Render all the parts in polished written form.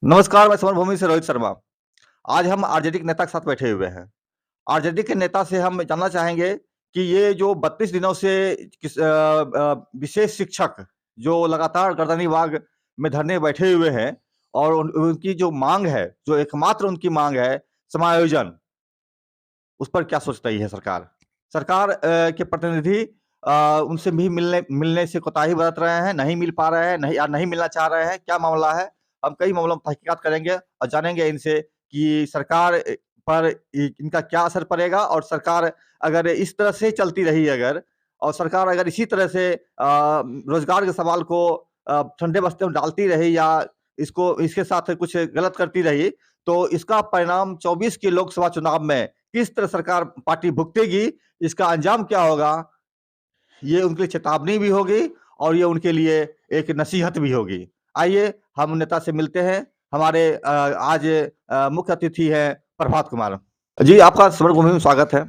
नमस्कार, मैं समरभूमि से रोहित शर्मा। आज हम आरजेडी के नेता के साथ बैठे हुए हैं। आरजेडी के नेता से हम जानना चाहेंगे कि ये जो 32 दिनों से विशेष शिक्षक जो लगातार गर्दनीबाग में धरने बैठे हुए हैं और उनकी जो माँग है, जो एकमात्र उनकी माँग है समायोजन, उस पर क्या सोच रही है सरकार? सरकार के प्रतिनिधि उनसे भी मिलने मिलने से कोताही बरत रहे हैं, नहीं मिल पा रहे हैं, नहीं या नहीं मिलना चाह रहे हैं, क्या मामला है? हम कई मामलों में तहकीकात करेंगे और जानेंगे इनसे कि सरकार पर इनका क्या असर पड़ेगा और सरकार अगर इस तरह से चलती रही अगर और सरकार अगर इसी तरह से रोज़गार के सवाल को ठंडे बस्ते में डालती रही या इसको इसके साथ कुछ गलत करती रही, तो इसका परिणाम 24 के लोकसभा चुनाव में किस तरह सरकार पार्टी भुगतेगी, इसका अंजाम क्या होगा, ये उनके लिए चेतावनी भी होगी और ये उनके लिए एक नसीहत भी होगी। आइए हम नेता से मिलते हैं। हमारे आज मुख्य अतिथि हैं प्रभात कुमार। जी, आपका स्वर्गभूमि में स्वागत है।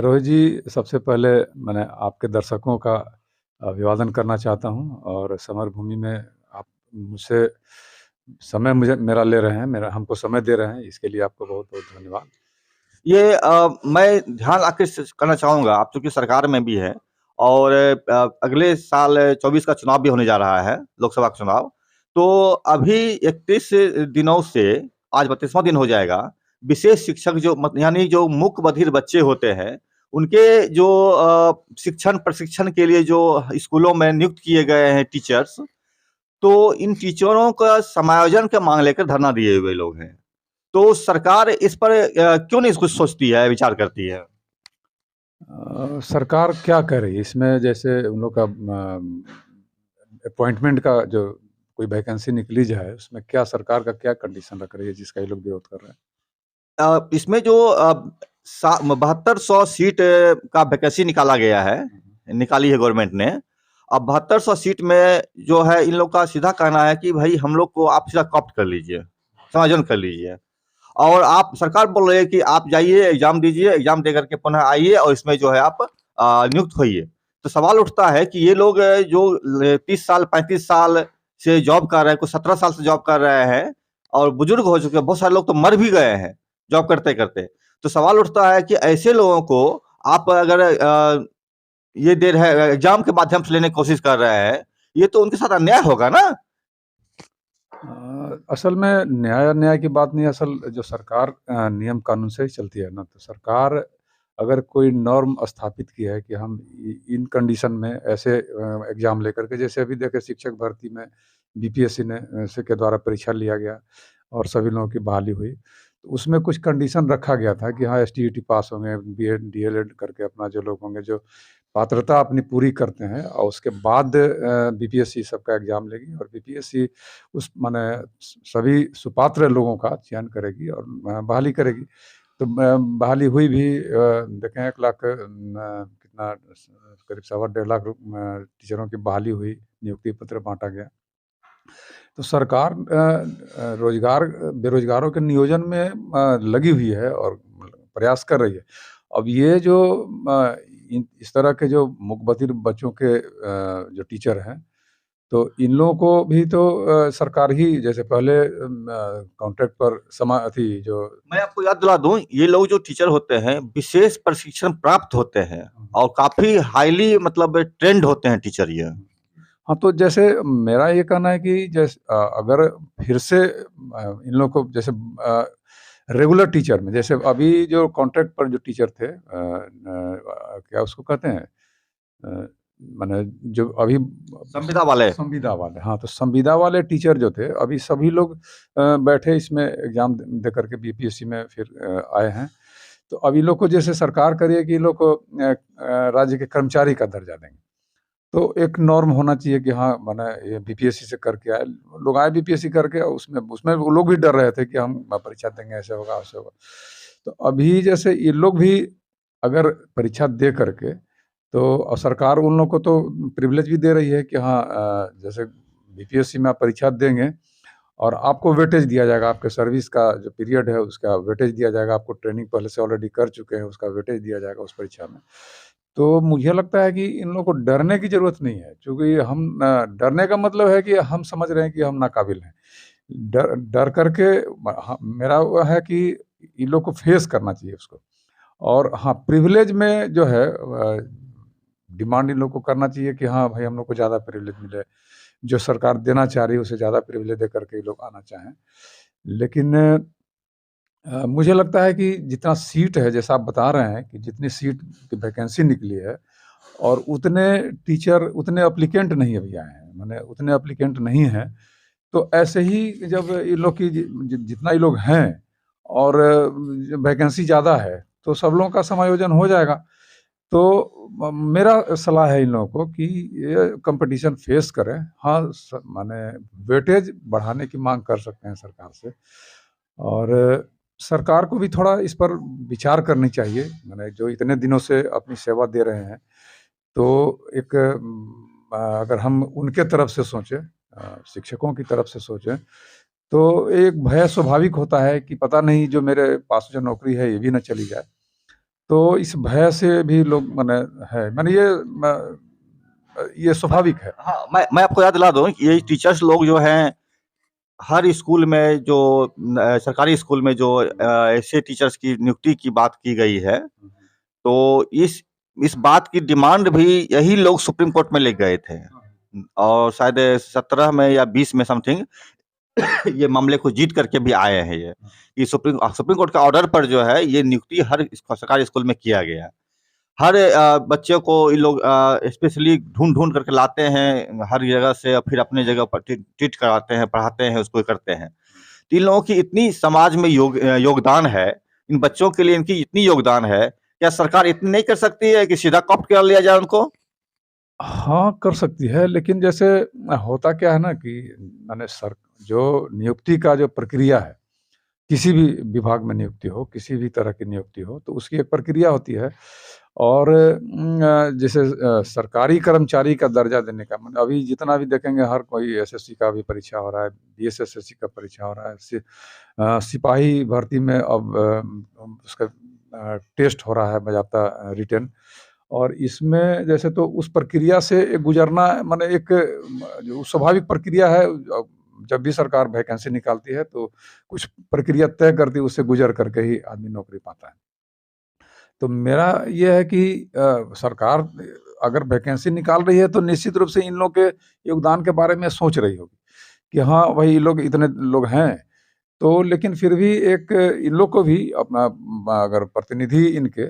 रोहित जी, सबसे पहले मैंने आपके दर्शकों का अभिवादन करना चाहता हूँ और समर भूमि में आप मुझसे समय मुझे मेरा ले रहे हैं, मेरा हमको समय दे रहे हैं, इसके लिए आपको बहुत-बहुत धन्यवाद। ये मैं ध्यान आकृष्ट करना चाहूँगा, आप चूँकि सरकार में भी हैं और अगले साल 24 का चुनाव भी होने जा रहा है, लोकसभा का चुनाव। तो अभी 31 दिनों से आज 32वाँ दिन हो जाएगा, विशेष शिक्षक जो यानी जो मूक बधिर बच्चे होते हैं, उनके जो शिक्षण प्रशिक्षण के लिए जो स्कूलों में नियुक्त किए गए हैं टीचर्स, तो इन टीचरों का समायोजन का माँग लेकर धरना दिए हुए लोग हैं। तो सरकार इस पर क्यों नहीं कुछ सोचती है, विचार करती है? सरकार क्या कर रही है इसमें? जैसे उन लोग का अपॉइंटमेंट का जो कोई वैकेंसी निकली जाए, उसमें क्या सरकार का क्या कंडीशन रख रही है जिसका ये लोग विरोध कर रहे हैं? इसमें जो 7200 सीट का वैकेंसी निकाला गया है, निकाली है गवर्नमेंट ने। अब 7200 सीट में जो है इन लोग का सीधा कहना है कि भई हम लोग को आप सीधा कॉप्ट कर लीजिए, समायोजन कर लीजिए और आप सरकार बोल रही है कि आप जाइए एग्ज़ाम दीजिए, एग्ज़ाम दे कर के पुनः आइए और इसमें जो है आप नियुक्त होइए। तो सवाल उठता है कि ये लोग जो 30 साल, 35 साल से जॉब कर रहे हैं, कुछ 17 साल से जॉब कर रहे हैं और बुजुर्ग हो चुके हैं, बहुत सारे लोग तो मर भी गए हैं जॉब करते-करते। तो सवाल उठता है कि ऐसे लोगों को आप अगर ये दे रहे हैं एग्ज़ाम के माध्यम से लेने की कोशिश कर रहे हैं, ये तो उनके साथ अन्याय होगा ना? असल में न्याय की बात नहीं, असल जो सरकार नियम कानून से ही चलती है ना, तो सरकार अगर कोई नॉर्म स्थापित की है कि हम इन कंडीशन में ऐसे एग्जाम लेकर के, जैसे अभी देखें शिक्षक भर्ती में बीपीएससी ने से के द्वारा परीक्षा लिया गया और सभी लोगों की बहाली हुई, तो उसमें कुछ कंडीशन रखा गया था कि हाँ एसटीईटी पास होंगे, बीएड डीएलएड करके अपना जो लोग होंगे जो पात्रता अपनी पूरी करते हैं और उसके बाद बीपीएससी सबका एग्ज़ाम लेगी और बीपीएससी उस माने सभी सुपात्र लोगों का चयन करेगी और बहाली करेगी। तो बहाली हुई भी, देखें 1 लाख कितना करीब सवा डेढ़ लाख टीचरों की बहाली हुई, नियुक्ति पत्र बाँटा गया। तो सरकार बेरोज़गारों के नियोजन में लगी हुई है और प्रयास कर रही है। अब ये जो इस तरह के जो मूक-बधिर बच्चों के जो टीचर हैं, तो इन लोगों को भी तो सरकार ही जैसे पहले कॉन्ट्रैक्ट पर जो मैं आपको याद दिला दूँ, ये लोग जो टीचर होते हैं, विशेष प्रशिक्षण प्राप्त होते हैं और काफ़ी हाइली मतलब ट्रेंड होते हैं टीचर ये। हाँ, तो जैसे मेरा ये कहना है कि अगर फिर से इन लोग को जैसे रेगुलर टीचर में, जैसे अभी जो कॉन्ट्रैक्ट पर जो टीचर थे, क्या उसको कहते हैं, अ, माने जो अभी संविदा वाले, हाँ, तो संविदा वाले टीचर जो थे, अभी सभी लोग बैठे इसमें एग्ज़ाम दे कर के बीपीएससी में फिर आए हैं। तो अब इन लोग को जैसे सरकार कर रही है कि इन लोग को राज्य के कर्मचारी का दर्जा देंगे। तो एक नॉर्म होना चाहिए कि हाँ, माने ये बीपीएससी से करके आए, लोग आए बीपीएससी करके, उसमें उसमें वो लोग भी डर रहे थे कि हम परीक्षा देंगे, ऐसे होगा, वैसे होगा। तो अभी जैसे ये लोग भी अगर परीक्षा दे करके, तो सरकार उन लोग को तो प्रिविलेज भी दे रही है कि हाँ, जैसे बीपीएससी में आप परीक्षा देंगे और आपको वेटेज दिया जाएगा, आपके सर्विस का जो पीरियड है उसका वेटेज दिया जाएगा, आपको ट्रेनिंग पहले से ऑलरेडी कर चुके हैं उसका वेटेज दिया जाएगा उस परीक्षा में। तो मुझे लगता है कि इन लोगों को डरने की ज़रूरत नहीं है, क्योंकि हम डरने का मतलब है कि हम समझ रहे हैं कि हम नाकाबिल हैं। डर डर करके हाँ, मेरा वो है कि इन लोग को फेस करना चाहिए उसको। और हाँ, प्रिविलेज में जो है डिमांड इन लोग को करना चाहिए कि हाँ भाई, हम लोग को ज़्यादा प्रिविलेज मिले। जो सरकार देना चाह रही है उसे ज़्यादा प्रिविलेज दे करके ये लोग आना चाहें। लेकिन मुझे लगता है कि जितना सीट है, जैसा आप बता रहे हैं कि जितनी सीट की वैकेंसी निकली है और उतने टीचर, उतने एप्लीकेंट नहीं अभी आए हैं, माने उतने एप्लीकेंट नहीं हैं। तो ऐसे ही जब इन लोग की जितना ये लोग हैं और वैकेंसी ज़्यादा है, तो सब लोगों का समायोजन हो जाएगा। तो मेरा सलाह है इन लोगों को कि ये कंपटीशन फेस करें। हाँ, माने वेटेज बढ़ाने की मांग कर सकते हैं सरकार से, और सरकार को भी थोड़ा इस पर विचार करनी चाहिए। माने जो इतने दिनों से अपनी सेवा दे रहे हैं, तो एक अगर हम उनके तरफ से सोचें, शिक्षकों की तरफ से सोचें, तो एक भय स्वाभाविक होता है कि पता नहीं जो मेरे पास जो नौकरी है ये भी ना चली जाए। तो इस भय से भी लोग माने है, माने ये स्वाभाविक है। हाँ, मैं आपको याद दिला दूं कि ये टीचर्स लोग जो हैं, हर स्कूल में जो सरकारी स्कूल में जो ऐसे टीचर्स की नियुक्ति की बात की गई है, तो इस बात की डिमांड भी यही लोग सुप्रीम कोर्ट में ले गए थे, और शायद 17 में या 20 में समथिंग ये मामले को जीत करके भी आए हैं। ये सुप्रीम कोर्ट का ऑर्डर पर जो है ये नियुक्ति हर सरकारी स्कूल में किया गया। हर बच्चे को ये लोग स्पेशली ढूंढ करके लाते हैं हर जगह से, और फिर अपने जगह पर ट्रीट कराते हैं, पढ़ाते हैं, उसको करते हैं। तो इन लोगों की इतनी समाज में योगदान है, इन बच्चों के लिए इनकी इतनी योगदान है, क्या सरकार इतनी नहीं कर सकती है कि सीधा कॉप्ट कर लिया जाए उनको? हाँ, कर सकती है, लेकिन जैसे होता क्या है ना कि माने जो नियुक्ति का जो प्रक्रिया है, किसी भी विभाग में नियुक्ति हो, किसी भी तरह की नियुक्ति हो, तो उसकी एक प्रक्रिया होती है। और जैसे सरकारी कर्मचारी का दर्जा देने का, मतलब अभी जितना भी देखेंगे, हर कोई एसएससी का भी परीक्षा हो रहा है, बीएसएससी का परीक्षा हो रहा है, सिपाही भर्ती में अब उसका टेस्ट हो रहा है, बाज़ाब्ता रिटन। और इसमें जैसे तो उस प्रक्रिया से गुज़रना माने एक जो स्वाभाविक प्रक्रिया है। जब भी सरकार वैकेंसी निकालती है तो कुछ प्रक्रिया तय करती है, उससे गुज़र करके ही आदमी नौकरी पाता है। तो मेरा ये है कि सरकार अगर वैकेंसी निकाल रही है तो निश्चित रूप से इन लोग के योगदान के बारे में सोच रही होगी कि हाँ भाई, ये लोग इतने लोग हैं। तो लेकिन फिर भी एक इन लोग को भी अपना अगर प्रतिनिधि इनके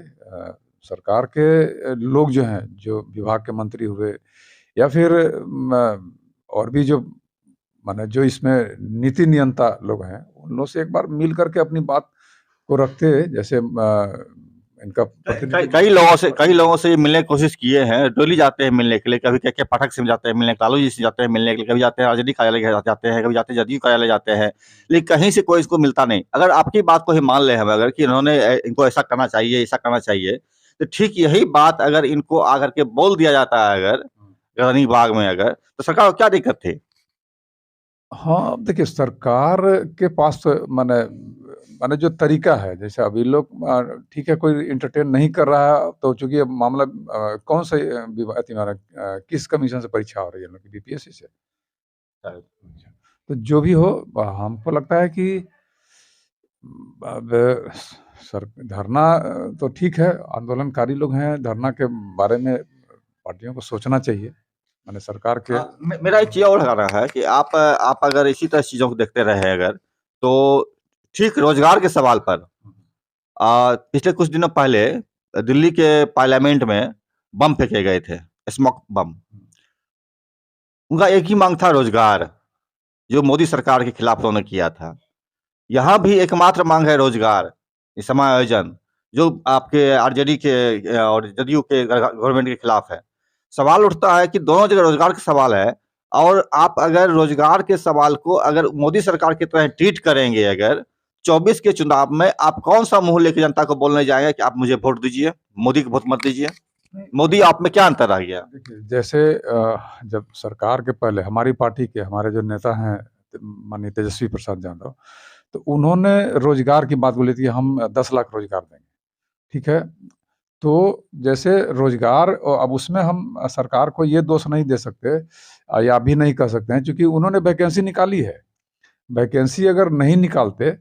सरकार के लोग जो हैं, जो विभाग के मंत्री हुए या फिर और भी जो माने जो इसमें नीति नियंता लोग हैं, उन लोग से एक बार मिल करके अपनी बात को रखते, जैसे इनका कई लोगों से ये मिलने की कोशिश किए हैं, डेली जाते हैं मिलने के लिए, कभी क्या क्या पाठक से जाते हैं मिलने, लालू जी से जाते हैं मिलने के लिए, कभी जाते हैं आरजेडी कार्यालय जाते हैं, कभी जाते हैं जदयू कार्यालय जाते हैं, लेकिन कहीं से कोई इसको मिलता नहीं। अगर आपकी बात को ही मान ले हम, अगर कि इन्होंने इनको ऐसा करना चाहिए, ऐसा करना चाहिए, तो ठीक यही बात अगर इनको आकर के बोल दिया जाता है, अगर रनिंग बाग में, अगर तो सरकार को क्या दिक्कत थी? हाँ, अब देखिए, सरकार के पास तो माने माने जो तरीका है, जैसे अभी लोग ठीक है, कोई एंटरटेन नहीं कर रहा है, तो चूँकि अब मामला कौन से अथी में आ रहा है, किस कमीशन से परीक्षा हो रही है, इन लोग की बीपीएससी से? शायद। तो जो भी हो, हमको लगता है कि अब सर धरना तो ठीक है, आंदोलनकारी लोग हैं, धरना के बारे में पार्टियों को सोचना चाहिए। माने सरकार के मेरा एक चीज और लगा रहा है कि आप अगर इसी तरह चीजों को देखते रहे, अगर तो ठीक रोजगार के सवाल पर पिछले कुछ दिनों पहले दिल्ली के पार्लियामेंट में बम फेंके गए थे, स्मोक बम। उनका एक ही मांग था, रोजगार, जो मोदी सरकार के खिलाफ उन्होंने किया था। यहाँ भी एकमात्र मांग है रोजगार, समायोजन, जो आपके आरजेडी के और जदयू के गवर्नमेंट के खिलाफ है। सवाल उठता है कि दोनों जगह रोजगार का सवाल है, और आप अगर रोजगार के सवाल को अगर मोदी सरकार की तरह ट्रीट करेंगे, अगर 24 के चुनाव में आप कौन सा मुंह लेकर जनता को बोलने जाएंगे कि आप मुझे वोट दीजिए, मोदी को वोट मत दीजिए? मोदी आप में क्या अंतर आ गया? देखिए, जैसे जब सरकार के पहले हमारी पार्टी के हमारे जो नेता हैं, माननीय तेजस्वी प्रसाद यादव, तो उन्होंने रोजगार की बात बोली थी, हम 10 लाख रोजगार देंगे, ठीक है? तो जैसे रोजगार, अब उसमें हम सरकार को ये दोष नहीं दे सकते या भी नहीं कह सकते हैं, क्योंकि उन्होंने वैकेंसी निकाली है। वैकेंसी अगर नहीं निकालते,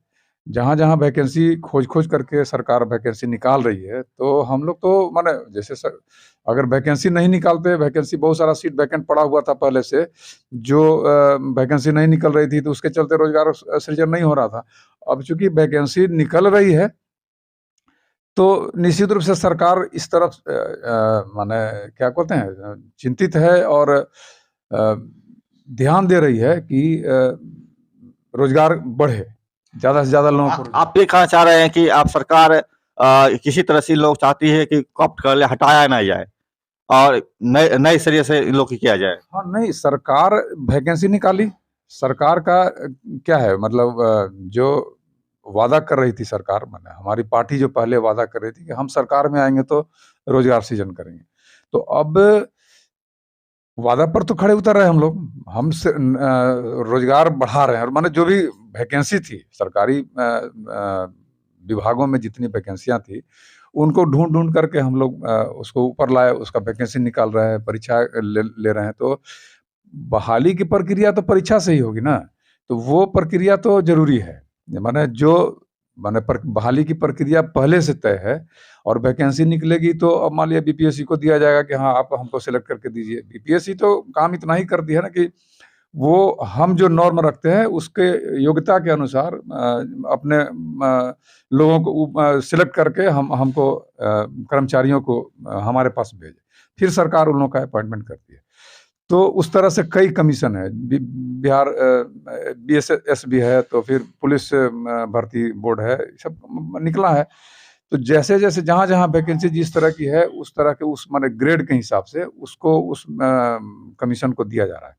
जहाँ-जहाँ वैकेंसी खोज-खोज करके सरकार वैकेंसी निकाल रही है, तो हम लोग तो माने जैसे अगर वैकेंसी नहीं निकालते, वैकेंसी बहुत सारा सीट वैकेंट पड़ा हुआ था पहले से, जो वैकेंसी नहीं निकल रही थी, तो उसके चलते रोज़गार सृजन नहीं हो रहा था। अब चूँकि वैकेंसी निकल रही है, तो निश्चित रूप से सरकार इस तरफ माने क्या कहते हैं चिंतित है और ध्यान दे रही है कि रोज़गार बढ़े, ज़्यादा से ज़्यादा लोगों को आप ये कहना चाह रहे हैं कि आप सरकार किसी तरह से इन लोग चाहती है कि कॉप्ट कर ले, हटाया ना जाए और नए नए सिरे से इन लोग की किया जाए। हाँ, नहीं सरकार वैकेंसी निकाली, सरकार का क्या है मतलब जो वादा कर रही थी सरकार माने हमारी पार्टी जो पहले वादा कर रही थी कि हम सरकार में आएँगे तो रोज़गार सृजन करेंगे। तो अब वादा पर तो खड़े उतर रहे हैं हम लोग। हम रोज़गार बढ़ा रहे हैं और माने जो भी वैकेंसी थी सरकारी विभागों में जितनी वैकेंसियाँ थी, उनको ढूँढ-ढूँढ करके हम लोग उसको ऊपर लाए, उसका वैकेंसी निकाल रहे हैं, परीक्षा ले ले रहे हैं। तो बहाली की प्रक्रिया तो परीक्षा से ही होगी ना, तो वो प्रक्रिया तो ज़रूरी है। माने जो माने बहाली की प्रक्रिया पहले से तय है और वैकेंसी निकलेगी तो अब मान लिया बीपीएससी को दिया जाएगा कि हाँ, आप हमको सेलेक्ट करके दीजिए। बीपीएससी तो काम इतना ही कर दिया ना कि वो हम जो नॉर्म रखते हैं उसके योग्यता के अनुसार अपने लोगों को सेलेक्ट करके हमको कर्मचारियों को हमारे पास भेजे। फिर सरकार उन लोगों का अपॉइंटमेंट करती है। तो उस तरह से कई कमीशन है। बिहार बीएसएस भी है, तो फिर पुलिस भर्ती बोर्ड है, सब निकला है। तो जैसे-जैसे जहाँ-जहाँ वैकेंसी जिस तरह की है, उस तरह के उस माने ग्रेड के हिसाब से उसको उस कमीशन को दिया जा रहा है।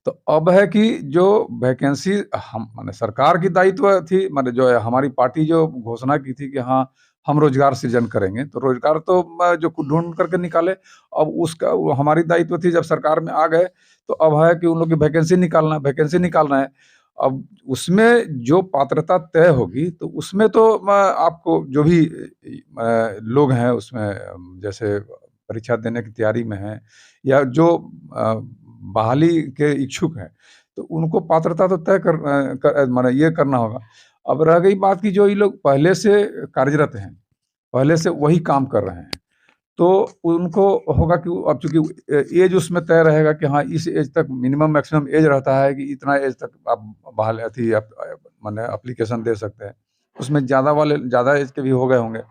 तो अब है कि जो वैकेंसी हम माने सरकार की दायित्व थी माने जो है हमारी पार्टी जो घोषणा की थी कि हाँ, हम रोज़गार सृजन करेंगे, तो रोज़गार तो जो ढूँढ करके निकाले। अब उसका वो हमारी दायित्व थी जब सरकार में आ गए, तो अब है कि उन लोग की वैकेंसी निकालना है। अब उसमें जो पात्रता तय होगी, तो उसमें तो आपको जो भी लोग हैं उसमें जैसे परीक्षा देने की तैयारी में हैं या जो बहाली के इच्छुक हैं, तो उनको पात्रता तो तय माने ये करना होगा। अब रह गई बात कि जो ये लोग पहले से कार्यरत हैं, पहले से वही काम कर रहे हैं, तो उनको होगा कि अब चूँकि एज उसमें तय रहेगा कि हाँ, इस एज तक मिनिमम मैक्सिमम एज रहता है कि इतना एज तक आप बहाल आप माने एप्लीकेशन दे सकते हैं। उसमें ज़्यादा वाले ज़्यादा एज के भी हो गए होंगे।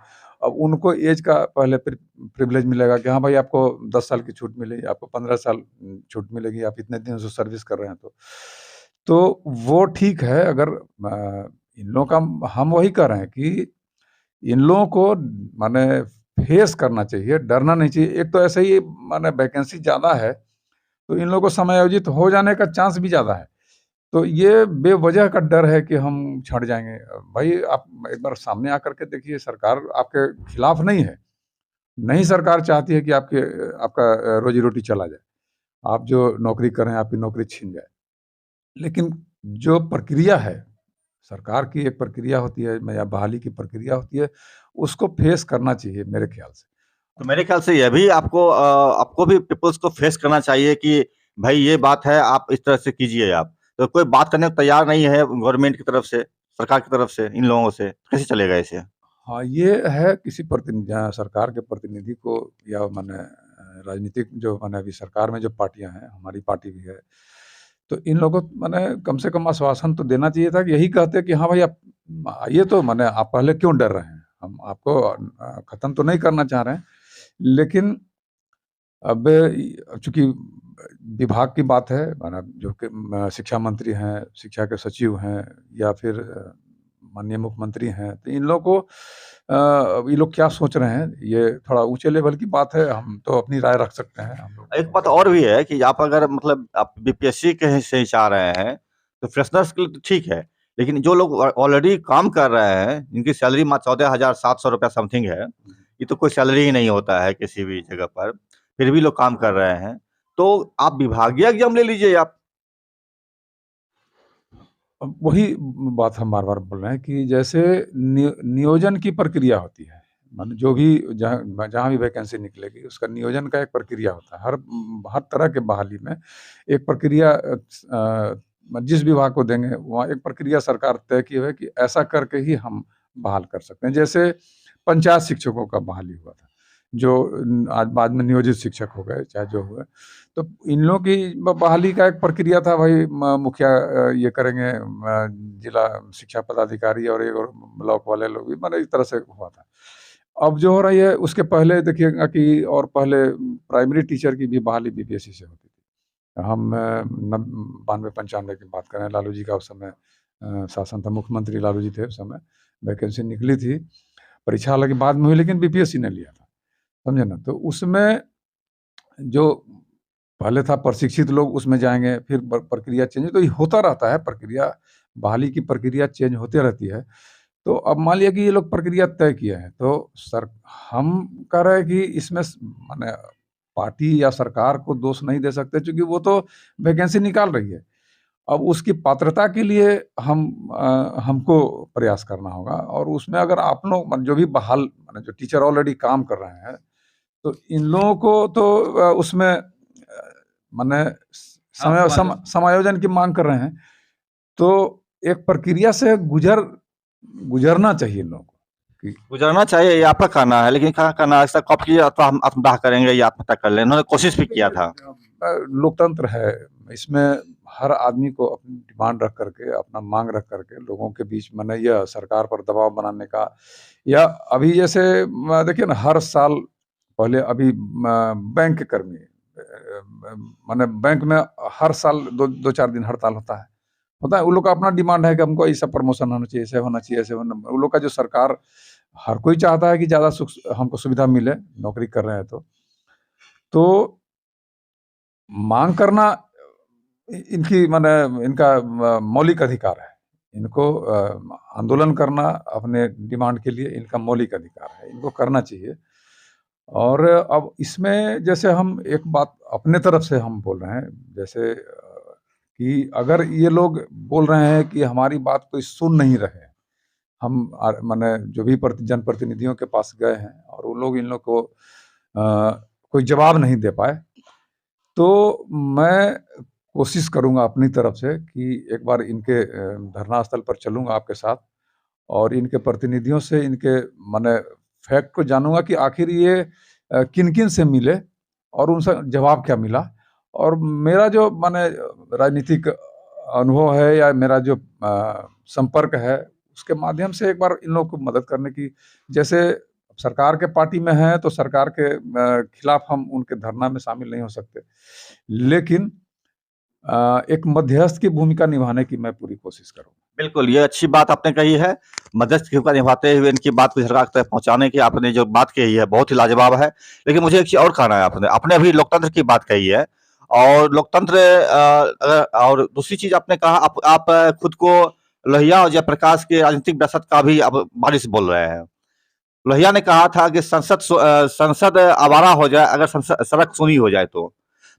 अब उनको एज का पहले प्रिविलेज मिलेगा कि हाँ भाई आपको 10 साल की छूट मिलेगी, आपको 15 साल छूट मिलेगी, आप इतने दिन से सर्विस कर रहे हैं तो। तो वो ठीक है अगर इन लोगों का हम वही कह रहे हैं कि इन लोगों को माने फेस करना चाहिए, डरना नहीं चाहिए। एक तो ऐसे ही माने वैकेंसी ज़्यादा है, तो इन लोगों को समायोजित हो जाने का चांस भी ज़्यादा है। तो ये बेवजह का डर है कि हम छँट जाएँगे। भाई आप एक बार सामने आकर के देखिए सरकार आपके खिलाफ नहीं है। नहीं सरकार चाहती है कि आपका रोज़ी-रोटी चला जाए। आप जो नौकरी कर रहे हैं, आपकी नौकरी छिन जाए। लेकिन जो प्रक्रिया है, सरकार की एक प्रक्रिया होती है या बहाली की प्रक्रिया होती है, उसको फेस करना चाहिए मेरे ख़्याल से। तो मेरे ख्याल से यह भी आपको भी पीपल्स को फेस करना चाहिए कि भाई ये बात है, आप इस तरह से कीजिए आप। तो कोई बात करने को तैयार नहीं है गवर्नमेंट की तरफ से, सरकार की तरफ से इन लोगों से, कैसे चलेगा ऐसे? हाँ, ये है किसी सरकार के प्रतिनिधि को या माने राजनीतिक जो माने अभी सरकार में जो पार्टियाँ हैं, हमारी पार्टी भी है, तो इन लोगों को माने कम से कम आश्वासन तो देना चाहिए था कि यही कहते कि हाँ भाई आप आइए तो माने आप पहले क्यों डर रहे हैं? हम आपको खत्म तो नहीं करना चाह रहे हैं, लेकिन अब चूँकि विभाग की बात है माना जो कि शिक्षा मंत्री हैं, शिक्षा के सचिव हैं या फिर माननीय मुख्यमंत्री हैं, तो इन लोगों को अब ये लोग क्या सोच रहे हैं, ये थोड़ा ऊँचे लेवल की बात है, हम तो अपनी राय रख सकते हैं हम लोग। एक बात और भी है कि आप अगर मतलब आप बीपीएससी के से ही चाह रहे हैं, तो फ्रेशनर्स के लिए तो ठीक है। लेकिन जो लोग ऑलरेडी काम कर रहे हैं, जिनकी सैलरी मात्र 14,700 रुपया समथिंग है, ये तो कोई सैलरी ही नहीं होता है किसी भी जगह पर, फिर भी लोग काम कर रहे हैं। तो आप विभागीय एग्ज़ाम ले लीजिए आप। अब वही बात हम बार-बार बोल रहे हैं कि जैसे नियोजन की प्रक्रिया होती है, माने जो भी जहाँ जहाँ भी वैकेंसी निकलेगी, उसका नियोजन का एक प्रक्रिया होता है। हर तरह के बहाली में एक प्रक्रिया जिस विभाग को देंगे वहाँ एक प्रक्रिया सरकार तय की है कि ऐसा करके ही हम बहाल कर सकते हैं। जैसे पंचायत शिक्षकों का बहाली हुआ था, जो आज बाद में नियोजित शिक्षक हो गए, चाहे जो हुए। तो इन लोगों की बहाली का एक प्रक्रिया था, भाई मुखिया ये करेंगे, जिला शिक्षा पदाधिकारी और एक और ब्लॉक वाले लोग भी, मतलब इस तरह से हुआ था। अब जो हो रही है उसके पहले देखिएगा कि और पहले प्राइमरी टीचर की भी बहाली बीपीएससी से होती थी। हम 92-95 की बात करें, लालू जी का उस समय शासन था, मुख्यमंत्री लालू जी थे उस समय, वैकेंसी निकली थी, परीक्षा हालांकि बाद में हुई लेकिन बीपीएससी ने लिया था, समझे ना। तो उसमें जो पहले था प्रशिक्षित लोग उसमें जाएंगे, फिर प्रक्रिया चेंज, तो ये होता रहता है, प्रक्रिया बहाली की प्रक्रिया चेंज होती रहती है। तो अब मान लिया कि ये लोग प्रक्रिया तय किए हैं, तो हम कह रहे हैं कि इसमें माने पार्टी या सरकार को दोष नहीं दे सकते, क्योंकि वो तो वैकेंसी निकाल रही है। अब उसकी पात्रता के लिए हमको प्रयास करना होगा, और उसमें अगर आप लोग जो भी बहाल माने जो टीचर ऑलरेडी काम कर रहे हैं, तो इन लोगों को तो उसमें माने समायोजन की मांग कर रहे हैं, तो एक प्रक्रिया से गुजरना चाहिए इन लोगों को। गुजरना चाहिए, ये आपका कहना है, लेकिन कहाँ कहना ऐसा कब किया तो हम आत्मदाह करेंगे या आत्महत्या कर लें, इन्होंने कोशिश भी किया था। लोकतंत्र है, इसमें हर आदमी को अपनी डिमांड रख करके, अपना मांग रख करके लोगों के बीच में यह सरकार पर दबाव बनाने का, या अभी जैसे देखिए ना, हर साल पहले अभी बैंक के कर्मी माने बैंक में हर साल 2-4 दिन हड़ताल होता है। उन लोग का अपना डिमांड है कि हमको ऐसा प्रमोशन होना चाहिए, ऐसे होना चाहिए, ऐसे होना। उन लोग का जो सरकार, हर कोई चाहता है कि ज़्यादा सुख हमको सुविधा मिले, नौकरी कर रहे हैं तो मांग करना इनकी माने इनका मौलिक अधिकार है। इनको आंदोलन करना अपने डिमांड के लिए इनका मौलिक अधिकार है, इनको करना चाहिए। और अब इसमें जैसे हम एक बात अपने तरफ से हम बोल रहे हैं, जैसे कि अगर ये लोग बोल रहे हैं कि हमारी बात कोई सुन नहीं रहे, हम माने जो भी जनप्रतिनिधियों के पास गए हैं और वो लोग इन लोग को कोई जवाब नहीं दे पाए, तो मैं कोशिश करूंगा अपनी तरफ से कि एक बार इनके धरना स्थल पर चलूंगा आपके साथ, और इनके प्रतिनिधियों से इनके माने फैक्ट को जानूंगा कि आखिर ये किन-किन से मिले और उनसे जवाब क्या मिला। और मेरा जो माने राजनीतिक अनुभव है या मेरा जो संपर्क है, उसके माध्यम से एक बार इन लोगों को मदद करने की, जैसे सरकार के पार्टी में हैं तो सरकार के खिलाफ हम उनके धरना में शामिल नहीं हो सकते, लेकिन एक मध्यस्थ की भूमिका निभाने की मैं पूरी कोशिश करूँगा। बिल्कुल, ये अच्छी बात आपने कही है। मध्यस्थ की भूमिका निभाते हुए इनकी बात को सरकार तक पहुँचाने की आपने जो बात कही है बहुत ही लाजवाब है। लेकिन मुझे एक चीज़ और कहना है, आपने अभी लोकतंत्र की बात कही है, और लोकतंत्र और दूसरी चीज़ आपने कहा, आप खुद को लोहिया और जयप्रकाश के राजनीतिक विरासत का भी आप बारिश बोल रहे हैं। लोहिया ने कहा था कि संसद आवारा हो जाए अगर सड़क सूनी हो जाए तो।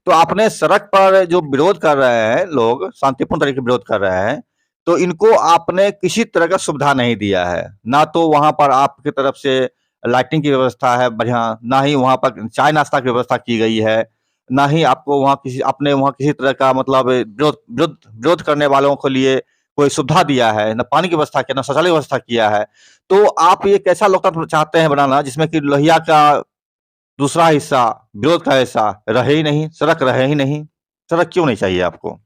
तो आपने सड़क पर जो विरोध कर रहे हैं लोग, शांतिपूर्ण तरीके से विरोध कर रहे हैं, तो इनको आपने किसी तरह का सुविधा नहीं दिया है। ना तो वहाँ पर आपकी तरफ से लाइटिंग की व्यवस्था है बढ़िया, ना ही वहाँ पर चाय नाश्ता की व्यवस्था की गई है, ना ही आपको वहाँ किसी तरह का मतलब विरोध करने वालों के लिए कोई सुविधा दिया है, ना पानी की व्यवस्था किया, ना शौचालय व्यवस्था किया है। तो आप ये कैसा लोकतंत्र चाहते हैं बनाना जिसमें कि लोहिया का दूसरा हिस्सा, विरोध का हिस्सा रहे ही नहीं, सड़क रहे ही नहीं? सड़क क्यों नहीं चाहिए आपको?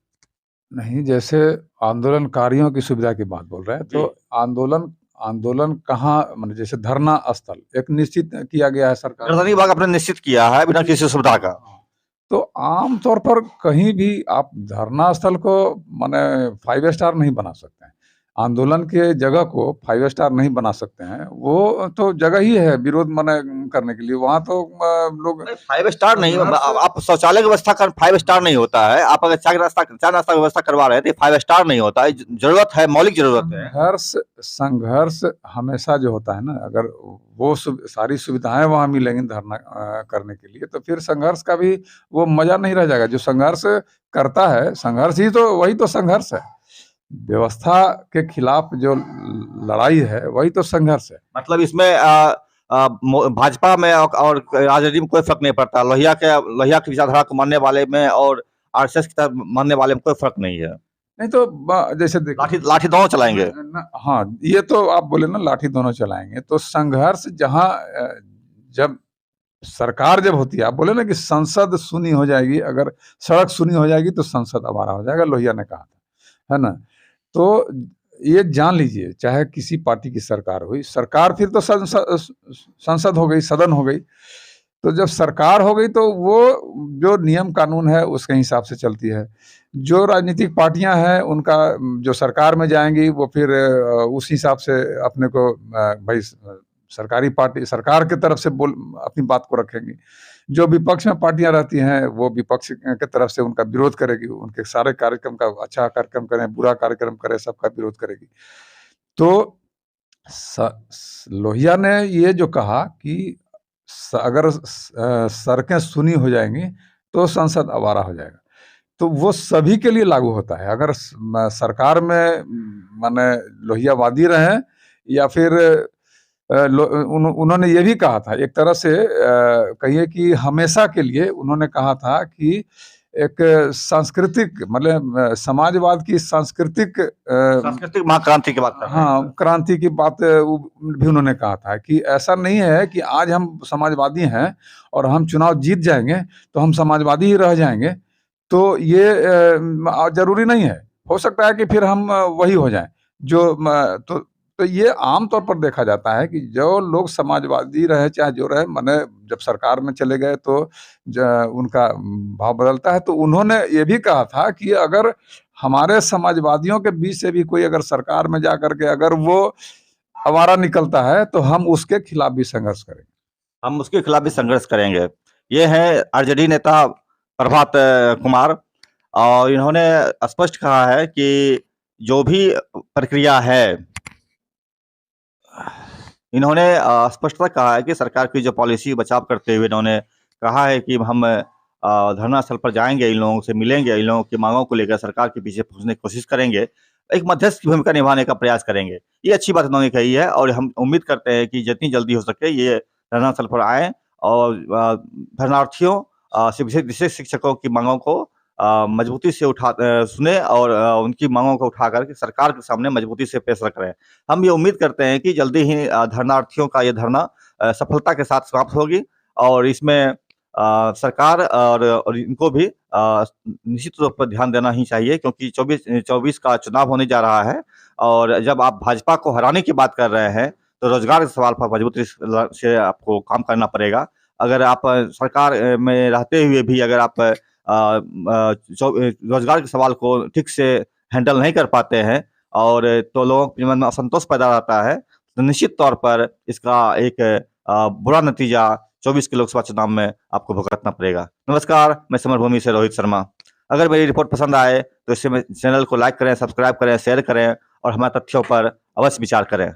नहीं, जैसे आंदोलनकारियों की सुविधा की बात बोल रहे हैं, तो आंदोलन कहाँ, माने जैसे धरना स्थल एक निश्चित किया गया है सरकार ने। राजधानी भाग आपने निश्चित किया है बिना किसी सुविधा का। तो आम तौर पर कहीं भी आप धरना स्थल को माने 5 स्टार नहीं बना सकते हैं। आंदोलन के जगह को 5 स्टार नहीं बना सकते हैं, वो तो जगह ही है विरोध माने करने के लिए। वहाँ तो लोग 5 स्टार नहीं, आप शौचालय की व्यवस्था कर 5 स्टार नहीं होता है। आप अगर चाय नाश्ता की व्यवस्था करवा रहे हैं तो 5 स्टार नहीं होता है। जरूरत है, मौलिक जरूरत है। संघर्ष हमेशा जो होता है ना, अगर वो सारी सुविधाएं वहाँ मिलेंगी धरना करने के लिए, तो फिर संघर्ष का भी वो मजा नहीं रह जाएगा। जो संघर्ष करता है, संघर्ष ही तो वही तो संघर्ष है। व्यवस्था के खिलाफ जो लड़ाई है वही तो संघर्ष है। मतलब इसमें भाजपा में और राजनीति में कोई फर्क नहीं पड़ता। लोहिया की विचारधारा को मानने वाले में और आरएसएस की तरफ मानने वाले में कोई फर्क नहीं है। नहीं तो जैसे देखिए लाठी लाठी दोनों चलाएंगे। हाँ, ये तो आप बोले ना लाठी दोनों चलाएंगे, तो संघर्ष जहां जब सरकार जब होती है, आप बोले ना कि संसद सुनी हो जाएगी, अगर सड़क सुनी हो जाएगी तो संसद आवारा हो जाएगा, लोहिया ने कहा था, है ना। तो ये जान लीजिए, चाहे किसी पार्टी की सरकार हुई, सरकार फिर तो संसद हो गई, सदन हो गई। तो जब सरकार हो गई तो वो जो नियम कानून है उसके हिसाब से चलती है। जो राजनीतिक पार्टियां हैं उनका जो सरकार में जाएंगी वो फिर उस हिसाब से अपने को भाई सरकारी पार्टी सरकार की तरफ से अपनी बात को रखेंगी। जो विपक्ष में पार्टियां रहती हैं वो विपक्ष के तरफ से उनका विरोध करेगी, उनके सारे कार्यक्रम का, अच्छा कार्यक्रम करें बुरा कार्यक्रम करें, सबका विरोध करेगी। तो लोहिया ने ये जो कहा कि अगर सड़कें सुनी हो जाएंगी तो संसद आवारा हो जाएगा, तो वो सभी के लिए लागू होता है। अगर सरकार में माने लोहियावादी रहे या फिर उन्होंने ये भी कहा था एक तरह से कहिए कि हमेशा के लिए उन्होंने कहा था कि एक सांस्कृतिक मतलब समाजवाद की सांस्कृतिक महाक्रांति की बात कर रहे हैं। हाँ, क्रांति की बात भी उन्होंने कहा था कि ऐसा नहीं है कि आज हम समाजवादी हैं और हम चुनाव जीत जाएंगे तो हम समाजवादी ही रह जाएंगे, तो ये जरूरी नहीं है। हो सकता है कि फिर हम वही हो जाएं जो तो ये आम तौर पर देखा जाता है कि जो लोग समाजवादी रहे चाहे जो रहे, माने जब सरकार में चले गए तो उनका भाव बदलता है। तो उन्होंने ये भी कहा था कि अगर हमारे समाजवादियों के बीच से भी कोई अगर सरकार में जा करके अगर वो आवारा निकलता है तो हम उसके खिलाफ भी संघर्ष करेंगे। ये है आरजेडी नेता प्रभात कुमार, और इन्होंने स्पष्ट कहा है कि जो भी प्रक्रिया है, इन्होंने स्पष्टता कहा है कि सरकार की जो पॉलिसी बचाव करते हुए इन्होंने कहा है कि हम धरना स्थल पर जाएंगे, इन लोगों से मिलेंगे, इन लोगों की मांगों को लेकर सरकार के पीछे पहुंचने की कोशिश करेंगे, एक मध्यस्थ की भूमिका निभाने का प्रयास करेंगे। ये अच्छी बात इन्होंने कही है और हम उम्मीद करते हैं कि जितनी जल्दी हो सके ये धरना स्थल पर आए और धरनार्थियों विशेष शिक्षकों की मांगों को मजबूती से सुने और उनकी मांगों को उठा करके सरकार के सामने मजबूती से पेश करें। हम ये उम्मीद करते हैं कि जल्दी ही धरनार्थियों का ये धरना सफलता के साथ समाप्त होगी और इसमें सरकार और इनको भी निश्चित रूप पर ध्यान देना ही चाहिए, क्योंकि 24 का चुनाव होने जा रहा है और जब आप भाजपा को हराने की बात कर रहे हैं तो रोजगार के सवाल पर मजबूती से आपको काम करना पड़ेगा। अगर आप सरकार में रहते हुए भी अगर आप रोजगार के सवाल को ठीक से हैंडल नहीं कर पाते हैं और तो लोगों के मन में असंतोष पैदा रहता है, तो निश्चित तौर पर इसका एक बुरा नतीजा 24 के लोकसभा चुनाव में आपको भुगतना पड़ेगा। नमस्कार, मैं समरभूमि से रोहित शर्मा। अगर मेरी रिपोर्ट पसंद आए तो इससे चैनल को लाइक करें, सब्सक्राइब करें, शेयर करें और हमारे तथ्यों पर अवश्य विचार करें।